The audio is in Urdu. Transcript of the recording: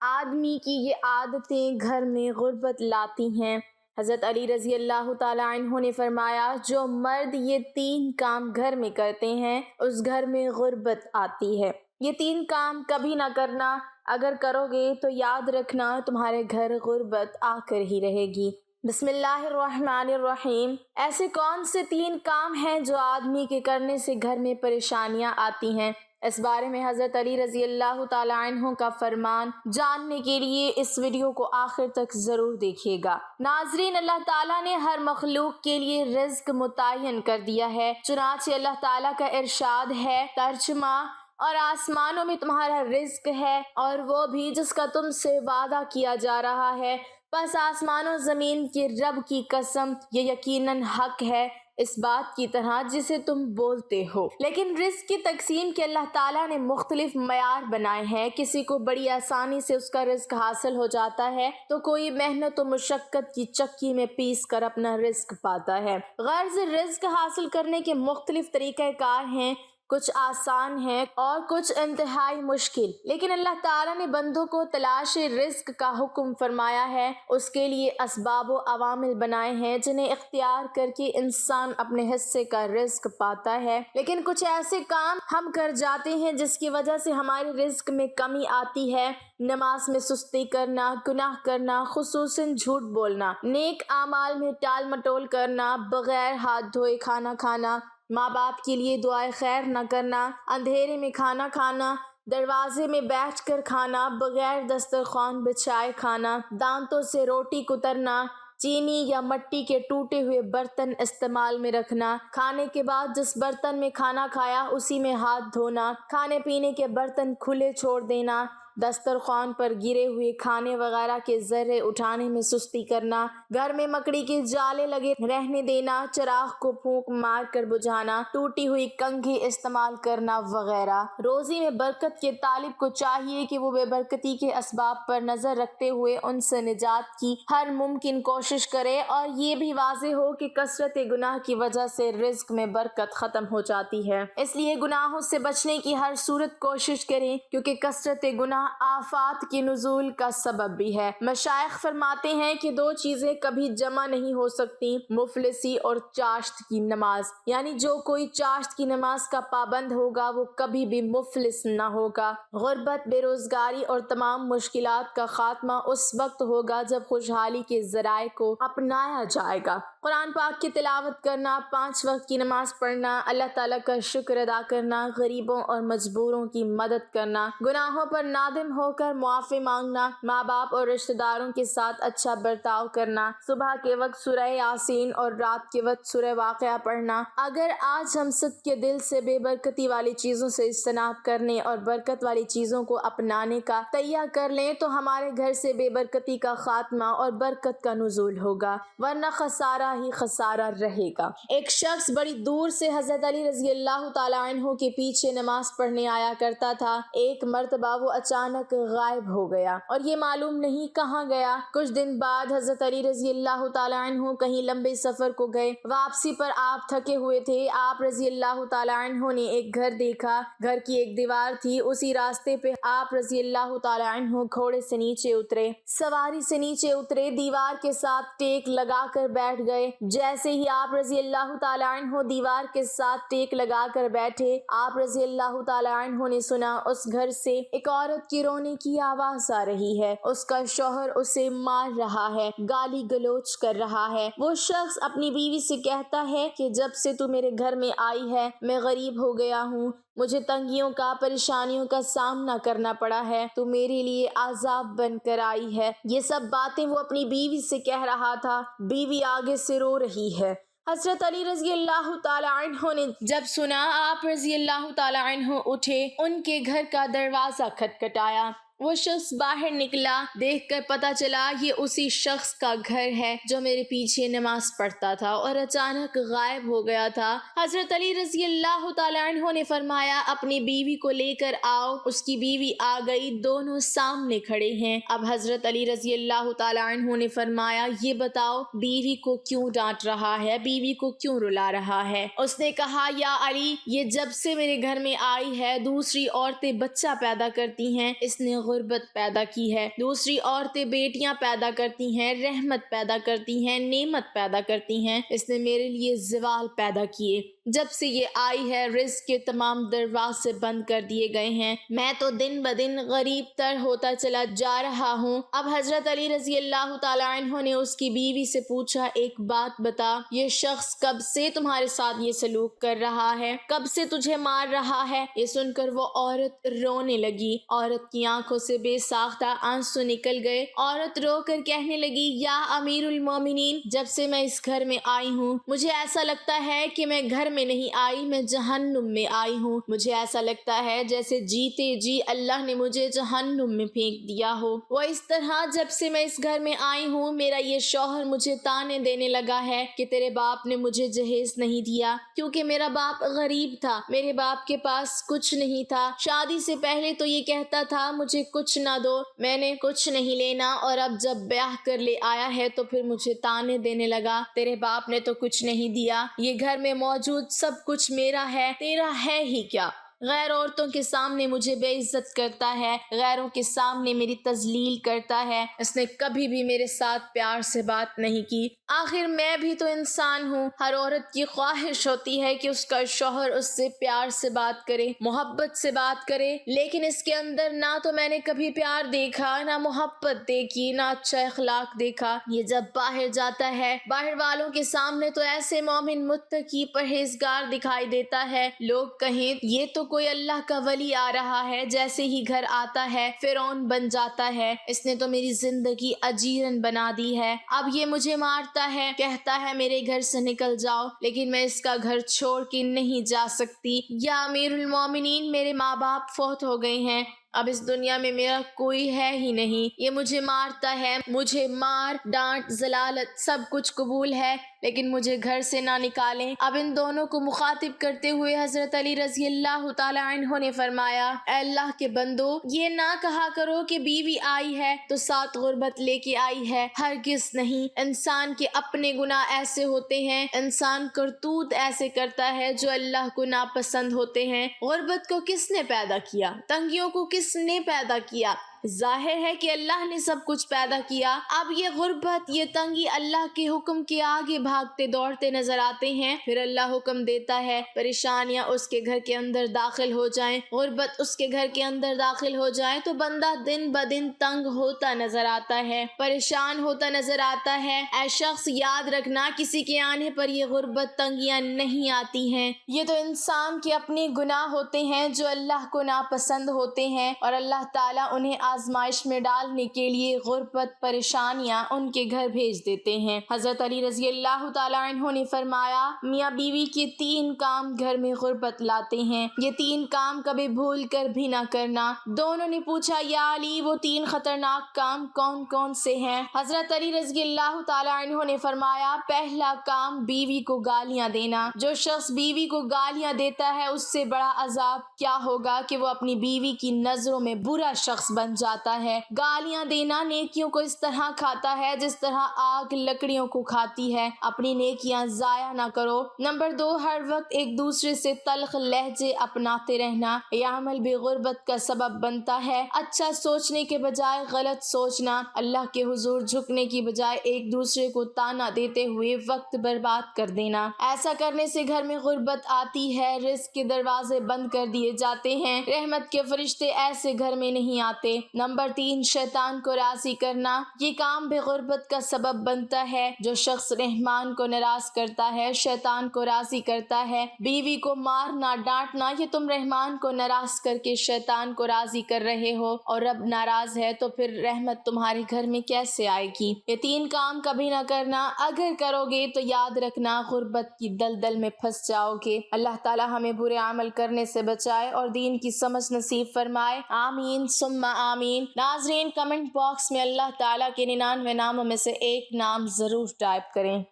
آدمی کی یہ عادتیں گھر میں غربت لاتی ہیں۔ حضرت علی رضی اللہ تعالیٰ عنہ نے فرمایا، جو مرد یہ 3 کام گھر میں کرتے ہیں اس گھر میں غربت آتی ہے۔ یہ 3 کام کبھی نہ کرنا، اگر کرو گے تو یاد رکھنا تمہارے گھر غربت آ کر ہی رہے گی۔ بسم اللہ الرحمن الرحیم۔ ایسے کون سے 3 کام ہیں جو آدمی کے کرنے سے گھر میں پریشانیاں آتی ہیں؟ اس بارے میں حضرت علی رضی اللہ تعالیٰ عنہ کا فرمان جاننے کے لیے اس ویڈیو کو آخر تک ضرور دیکھیے گا۔ ناظرین، اللہ تعالیٰ نے ہر مخلوق کے لیے رزق متعین کر دیا ہے، چنانچہ اللہ تعالیٰ کا ارشاد ہے، ترجمہ، اور آسمانوں میں تمہارا رزق ہے اور وہ بھی جس کا تم سے وعدہ کیا جا رہا ہے، پس آسمان و زمین کے رب کی قسم، یہ یقیناً حق ہے اس بات کی طرح جسے تم بولتے ہو۔ لیکن رزق کی تقسیم کے اللہ تعالیٰ نے مختلف معیار بنائے ہیں۔ کسی کو بڑی آسانی سے اس کا رزق حاصل ہو جاتا ہے تو کوئی محنت و مشقت کی چکی میں پیس کر اپنا رزق پاتا ہے۔ غرض رزق حاصل کرنے کے مختلف طریقہ کار ہیں، کچھ آسان ہیں اور کچھ انتہائی مشکل، لیکن اللہ تعالیٰ نے بندوں کو تلاش رزق کا حکم فرمایا ہے، اس کے لیے اسباب و عوامل بنائے ہیں جنہیں اختیار کر کے انسان اپنے حصے کا رزق پاتا ہے۔ لیکن کچھ ایسے کام ہم کر جاتے ہیں جس کی وجہ سے ہمارے رزق میں کمی آتی ہے۔ نماز میں سستی کرنا، گناہ کرنا، خصوصاً جھوٹ بولنا، نیک اعمال میں ٹال مٹول کرنا، بغیر ہاتھ دھوئے کھانا کھانا، ماں باپ کے لیے دعائے خیر نہ کرنا، اندھیرے میں کھانا کھانا، دروازے میں بیٹھ کر کھانا، بغیر دسترخوان بچھائے کھانا، دانتوں سے روٹی کترنا، چینی یا مٹی کے ٹوٹے ہوئے برتن استعمال میں رکھنا، کھانے کے بعد جس برتن میں کھانا کھایا اسی میں ہاتھ دھونا، کھانے پینے کے برتن کھلے چھوڑ دینا، دسترخوان پر گرے ہوئے کھانے وغیرہ کے ذرے اٹھانے میں سستی کرنا، گھر میں مکڑی کے جالے لگے رہنے دینا، چراغ کو پھونک مار کر بجھانا، ٹوٹی ہوئی کنگھی استعمال کرنا وغیرہ۔ روزی میں برکت کے طالب کو چاہیے کہ وہ بے برکتی کے اسباب پر نظر رکھتے ہوئے ان سے نجات کی ہر ممکن کوشش کرے، اور یہ بھی واضح ہو کہ کثرت گناہ کی وجہ سے رزق میں برکت ختم ہو جاتی ہے، اس لیے گناہوں سے بچنے کی ہر صورت کوشش کریں، کیونکہ کثرت گناہ آفات کے نزول کا سبب بھی ہے۔ مشائخ فرماتے ہیں کہ 2 چیزیں کبھی جمع نہیں ہو سکتی، مفلسی اور چاشت کی نماز، یعنی جو کوئی چاشت کی نماز کا پابند ہوگا وہ کبھی بھی مفلس نہ ہوگا۔ غربت، بے روزگاری اور تمام مشکلات کا خاتمہ اس وقت ہوگا جب خوشحالی کے ذرائع کو اپنایا جائے گا۔ قرآن پاک کی تلاوت کرنا، 5 وقت کی نماز پڑھنا، اللہ تعالیٰ کا شکر ادا کرنا، غریبوں اور مجبوروں کی مدد کرنا، گناہوں پر نادم ہو کر معافی مانگنا، ماں باپ اور رشتہ داروں کے ساتھ اچھا برتاؤ کرنا، صبح کے وقت سورہ یاسین اور رات کے وقت سورہ واقعہ پڑھنا۔ اگر آج ہم سب کے دل سے بے برکتی والی چیزوں سے اجتناب کرنے اور برکت والی چیزوں کو اپنانے کا تیہ کر لیں تو ہمارے گھر سے بے برکتی کا خاتمہ اور برکت کا نزول ہوگا، ورنہ خسارہ ہی خسارہ رہے گا۔ ایک شخص بڑی دور سے حضرت علی رضی اللہ تعالیٰ عنہ کے پیچھے نماز پڑھنے آیا کرتا تھا۔ ایک مرتبہ وہ اچانک غائب ہو گیا اور یہ معلوم نہیں کہاں گیا۔ کچھ دن بعد حضرت علی رضی اللہ تعالیٰ عنہ کہیں لمبے سفر کو گئے، واپسی پر آپ تھکے ہوئے تھے۔ آپ رضی اللہ تعالیٰ عنہ نے ایک گھر دیکھا، گھر کی ایک دیوار تھی، اسی راستے پہ آپ رضی اللہ تعالیٰ عنہ گھوڑے سے نیچے اترے، سواری سے نیچے اترے، دیوار کے ساتھ ٹیک لگا کر بیٹھ گئے۔ جیسے ہی آپ رضی اللہ تعالیٰ عنہ دیوار کے ساتھ ٹیک لگا کر بیٹھے، آپ رضی اللہ تعالیٰ عنہ نے سنا اس گھر سے ایک عورت کی رونے کی آواز آ رہی ہے، اس کا شوہر اسے مار رہا ہے، گالی گلوچ کر رہا ہے۔ وہ شخص اپنی بیوی سے کہتا ہے کہ جب سے تو میرے گھر میں آئی ہے میں غریب ہو گیا ہوں، مجھے تنگیوں کا، پریشانیوں کا سامنا کرنا پڑا ہے، تو میرے لیے عذاب بن کر آئی ہے۔ یہ سب باتیں وہ اپنی بیوی سے کہہ رہا تھا، بیوی آگے سے رو رہی ہے۔ حضرت علی رضی اللہ تعالیٰ عنہ نے جب سنا، آپ رضی اللہ تعالیٰ عنہ اٹھے، ان کے گھر کا دروازہ کھٹکھٹایا۔ وہ شخص باہر نکلا، دیکھ کر پتا چلا یہ اسی شخص کا گھر ہے جو میرے پیچھے نماز پڑھتا تھا اور اچانک غائب ہو گیا تھا۔ حضرت علی رضی اللہ تعالیٰ عنہ نے فرمایا، اپنی بیوی کو لے کر آؤ۔ اس کی بیوی آ گئی، دونوں سامنے کھڑے ہیں۔ اب حضرت علی رضی اللہ تعالیٰ عنہ نے فرمایا، یہ بتاؤ بیوی کو کیوں ڈانٹ رہا ہے، بیوی کو کیوں رلا رہا ہے؟ اس نے کہا، یا علی، یہ جب سے میرے گھر میں آئی ہے دوسری عورتیں بچہ پیدا کرتی ہیں، اس نے غربت پیدا کی ہے۔ دوسری عورتیں بیٹیاں پیدا کرتی ہیں، رحمت پیدا کرتی ہیں، نعمت پیدا کرتی ہیں۔ اس نے میرے لیے زوال پیدا کیے۔ جب سے یہ آئی ہے رزق کے تمام دروازے بند کر دیے گئے ہیں۔ میں تو دن بدن غریب تر ہوتا چلا جا رہا ہوں۔ اب حضرت علی رضی اللہ تعالیٰ عنہ نے اس کی بیوی سے پوچھا، ایک بات بتا، یہ شخص کب سے تمہارے ساتھ یہ سلوک کر رہا ہے؟ کب سے تجھے مار رہا ہے؟ یہ سن کر وہ عورت رونے لگی۔ عورت کی آنکھوں سے بے ساختہ آنسو نکل گئے۔ عورت رو کر کہنے لگی، یا امیر المومنین، جب سے میں اس گھر میں آئی ہوں مجھے ایسا لگتا ہے کہ میں گھر میں نہیں آئی، میں جہنم میں آئی ہوں۔ مجھے ایسا لگتا ہے جیسے جیتے جی اللہ نے مجھے جہنم میں پھینک دیا ہو۔ وہ اس طرح جب سے میں اس گھر میں آئی ہوں میرا یہ شوہر مجھے تانے دینے لگا ہے کہ تیرے باپ نے مجھے جہیز نہیں دیا، کیونکہ میرا باپ غریب تھا، میرے باپ کے پاس کچھ نہیں تھا۔ شادی سے پہلے تو یہ کہتا تھا مجھے کچھ نہ دو، میں نے کچھ نہیں لینا، اور اب جب بیاہ کر لے آیا ہے تو پھر مجھے تانے دینے لگا، تیرے باپ نے تو کچھ نہیں دیا، یہ گھر میں موجود سب کچھ میرا ہے، تیرا ہے ہی کیا؟ غیر عورتوں کے سامنے مجھے بے عزت کرتا ہے، غیروں کے سامنے میری تذلیل کرتا ہے۔ اس نے کبھی بھی میرے ساتھ پیار سے بات نہیں کی۔ آخر میں بھی تو انسان ہوں، ہر عورت کی خواہش ہوتی ہے کہ اس کا شوہر اس سے پیار سے بات کرے، محبت سے بات کرے، لیکن اس کے اندر نہ تو میں نے کبھی پیار دیکھا، نہ محبت دیکھی، نہ اچھا اخلاق دیکھا۔ یہ جب باہر جاتا ہے باہر والوں کے سامنے تو ایسے مومن متقی پرہیزگار دکھائی دیتا ہے، لوگ کہیں یہ تو کوئی اللہ کا ولی آ رہا ہے، جیسے ہی گھر آتا ہے فرعون بن جاتا ہے۔ اس نے تو میری زندگی اجیرن بنا دی ہے۔ اب یہ مجھے مارتا ہے، کہتا ہے میرے گھر سے نکل جاؤ، لیکن میں اس کا گھر چھوڑ کے نہیں جا سکتی۔ یا امیر المومنین، میرے ماں باپ فوت ہو گئے ہیں، اب اس دنیا میں میرا کوئی ہے ہی نہیں۔ یہ مجھے مارتا ہے، مجھے مار ڈانٹ ذلالت سب کچھ قبول ہے، لیکن مجھے گھر سے نہ نکالیں۔ اب ان دونوں کو مخاطب کرتے ہوئے حضرت علی رضی اللہ تعالی عنہ نے فرمایا، اے اللہ کے بندو، یہ نہ کہا کرو کہ بیوی آئی ہے تو ساتھ غربت لے کے آئی ہے، ہرگز نہیں۔ انسان کے اپنے گناہ ایسے ہوتے ہیں، انسان کرتوت ایسے کرتا ہے جو اللہ کو ناپسند ہوتے ہیں۔ غربت کو کس نے پیدا کیا؟ تنگیوں کو کس نے پیدا کیا؟ ظاہر ہے کہ اللہ نے سب کچھ پیدا کیا۔ اب یہ غربت، یہ تنگی اللہ کے حکم کے آگے بھاگتے دوڑتے نظر آتے ہیں، پھر اللہ حکم دیتا ہے پریشانیاں اس کے گھر کے اندر داخل ہو جائیں، غربت اس کے گھر کے اندر داخل ہو جائے تو بندہ دن بدن تنگ ہوتا نظر آتا ہے، پریشان ہوتا نظر آتا ہے۔ اے شخص، یاد رکھنا، کسی کے آنے پر یہ غربت تنگیاں نہیں آتی ہیں، یہ تو انسان کے اپنے گناہ ہوتے ہیں جو اللہ کو ناپسند ہوتے ہیں، اور اللہ تعالیٰ انہیں آزمائش میں ڈالنے کے لیے غربت پریشانیاں ان کے گھر بھیج دیتے ہیں۔ حضرت علی رضی اللہ تعالیٰ عنہ نے فرمایا، میاں بیوی کے 3 کام گھر میں غربت لاتے ہیں، یہ 3 کام کبھی بھول کر بھی نہ کرنا۔ دونوں نے پوچھا، یا علی، وہ 3 خطرناک کام کون کون سے ہیں؟ حضرت علی رضی اللہ تعالیٰ عنہ نے فرمایا، پہلا کام بیوی کو گالیاں دینا۔ جو شخص بیوی کو گالیاں دیتا ہے اس سے بڑا عذاب کیا ہوگا کہ وہ اپنی بیوی کی نظروں میں برا شخص بن جاتا ہے۔ گالیاں دینا نیکیوں کو اس طرح کھاتا ہے جس طرح آگ لکڑیوں کو کھاتی ہے۔ اپنی نیکیاں ضائع نہ کرو۔ نمبر 2، ہر وقت ایک دوسرے سے تلخ لہجے اپناتے رہنا، یہ عمل بھی غربت کا سبب بنتا ہے۔ اچھا سوچنے کے بجائے غلط سوچنا، اللہ کے حضور جھکنے کی بجائے ایک دوسرے کو تانا دیتے ہوئے وقت برباد کر دینا، ایسا کرنے سے گھر میں غربت آتی ہے، رزق کے دروازے بند کر دیے جاتے ہیں، رحمت کے فرشتے ایسے گھر میں نہیں آتے۔ نمبر 3، شیطان کو راضی کرنا، یہ کام بھی غربت کا سبب بنتا ہے۔ جو شخص رحمان کو ناراض کرتا ہے شیطان کو راضی کرتا ہے۔ بیوی کو مارنا ڈانٹنا، یہ تم رحمان کو ناراض کر کے شیطان کو راضی کر رہے ہو، اور رب ناراض ہے تو پھر رحمت تمہارے گھر میں کیسے آئے گی؟ یہ 3 کام کبھی نہ کرنا، اگر کرو گے تو یاد رکھنا غربت کی دلدل میں پھنس جاؤ گے۔ اللہ تعالی ہمیں برے عمل کرنے سے بچائے اور دین کی سمجھ نصیب فرمائے، آمین ثم آمین۔ ناظرین، کمنٹ باکس میں اللہ تعالیٰ کے 99 ناموں میں سے ایک نام ضرور ٹائپ کریں۔